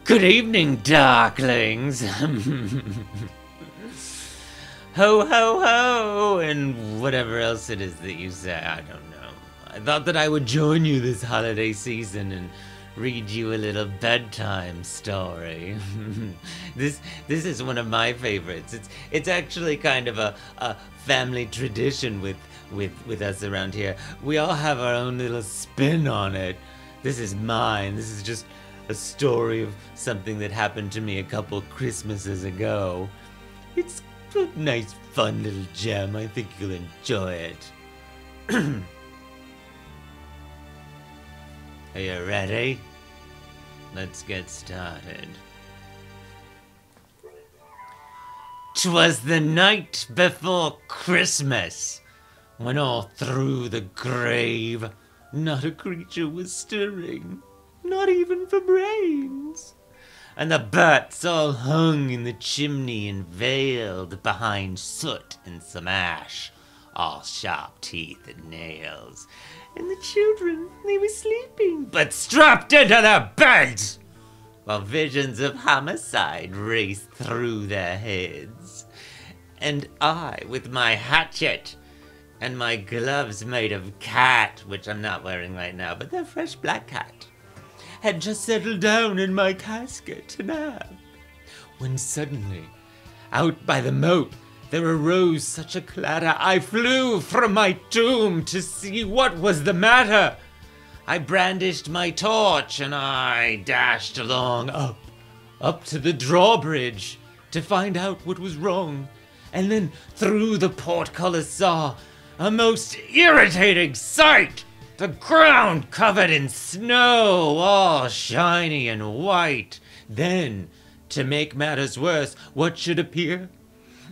Good evening, darklings. Ho, ho, ho, and whatever else it is that you say, I don't know. I thought that I would join you this holiday season and read you a little bedtime story. This is one of my favorites. It's actually kind of a family tradition with us around here. We all have our own little spin on it. This is mine. This is just a story of something that happened to me a couple Christmases ago. It's a nice, fun little gem. I think you'll enjoy it. Are you ready? Let's get started. 'Twas the night before Christmas, when all through the grave not a creature was stirring, not even for brains. And the bats all hung in the chimney and veiled behind soot and some ash, all sharp teeth and nails. And the children, they were sleeping, but strapped into their beds, while visions of homicide raced through their heads. And I, with my hatchet and my gloves made of cat, which I'm not wearing right now, but they're fresh black cat, had just settled down in my casket to nap, when suddenly, out by the moat, there arose such a clatter, I flew from my tomb to see what was the matter. I brandished my torch and I dashed along up to the drawbridge to find out what was wrong, and then through the portcullis saw a most irritating sight. The ground covered in snow, all shiny and white. Then, to make matters worse, what should appear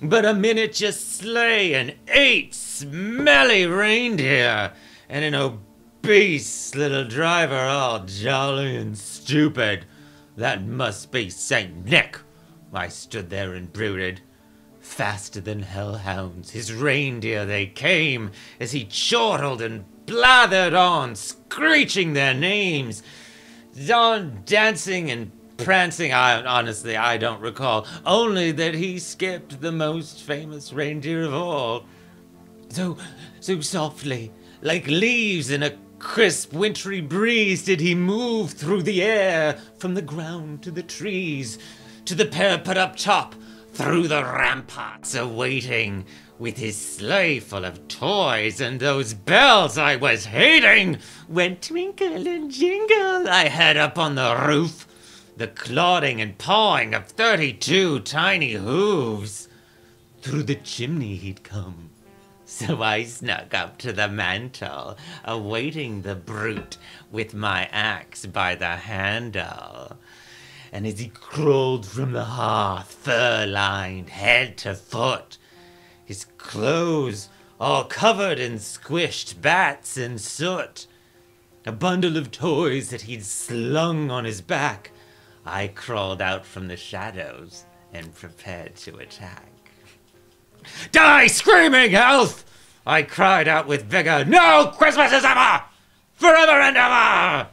but a miniature sleigh and 8 smelly reindeer, and an obese little driver all jolly and stupid. That must be Saint Nick. I stood there and brooded. Faster than hellhounds, his reindeer they came, as he chortled and blathered on, screeching their names, on dancing and prancing. Honestly, I don't recall, only that he skipped the most famous reindeer of all. So softly, like leaves in a crisp wintry breeze, did he move through the air, from the ground to the trees, to the parapet up top, through the ramparts awaiting, with his sleigh full of toys, and those bells I was hating went twinkle and jingle. I heard up on the roof the clodding and pawing of 32 tiny hooves. Through the chimney he'd come, so I snuck up to the mantel, awaiting the brute with my axe by the handle. And as he crawled from the hearth, fur-lined head to foot, his clothes all covered in squished bats and soot, a bundle of toys that he'd slung on his back, I crawled out from the shadows and prepared to attack. "Die, screaming elf!" I cried out with vigor. "No Christmas is ever! Forever and ever!"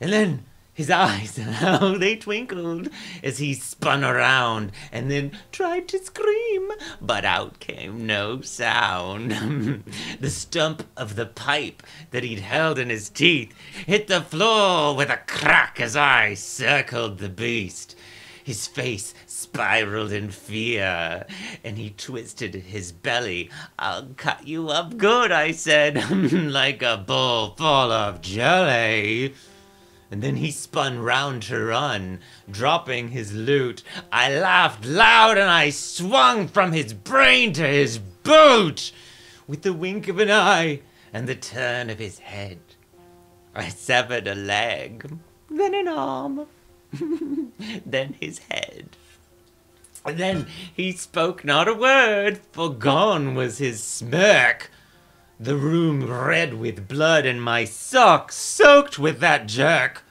And then his eyes, how they twinkled as he spun around and then tried to scream, but out came no sound. The stump of the pipe that he'd held in his teeth hit the floor with a crack as I circled the beast. His face spiraled in fear, and he twisted his belly. "I'll cut you up good," I said, "like a bowl full of jelly." And then he spun round to run, dropping his loot. I laughed loud and I swung from his brain to his boot. With the wink of an eye and the turn of his head, I severed a leg, then an arm, then his head. And then he spoke not a word, for gone was his smirk. The room red with blood and my socks soaked with that jerk.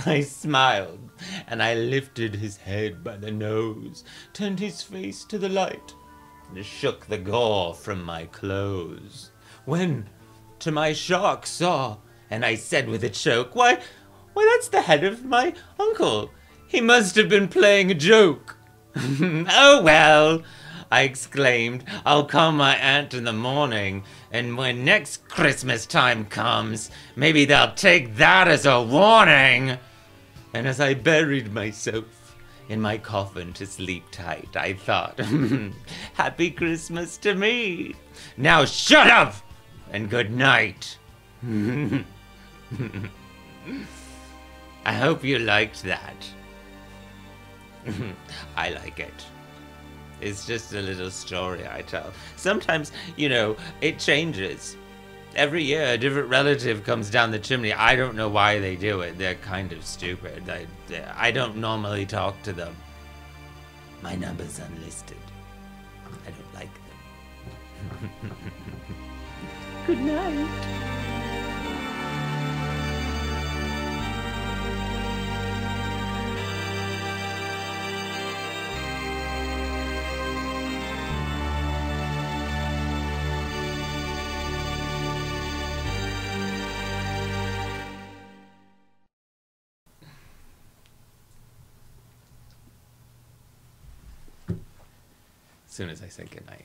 I smiled, and I lifted his head by the nose, turned his face to the light, and shook the gore from my clothes. When, to my shock, saw, and I said with a choke, Why, that's the head of my uncle. He must have been playing a joke. Oh well, I exclaimed. I'll call my aunt in the morning, and when next Christmas time comes, maybe they'll take that as a warning. And as I buried myself in my coffin to sleep tight, I thought, Happy Christmas to me. Now shut up and good night. I hope you liked that. I like it. It's just a little story I tell. Sometimes, you know, it changes. Every year, a different relative comes down the chimney. I don't know why they do it. They're kind of stupid. I don't normally talk to them. My number's unlisted. I don't like them. Good night. As soon as I said goodnight.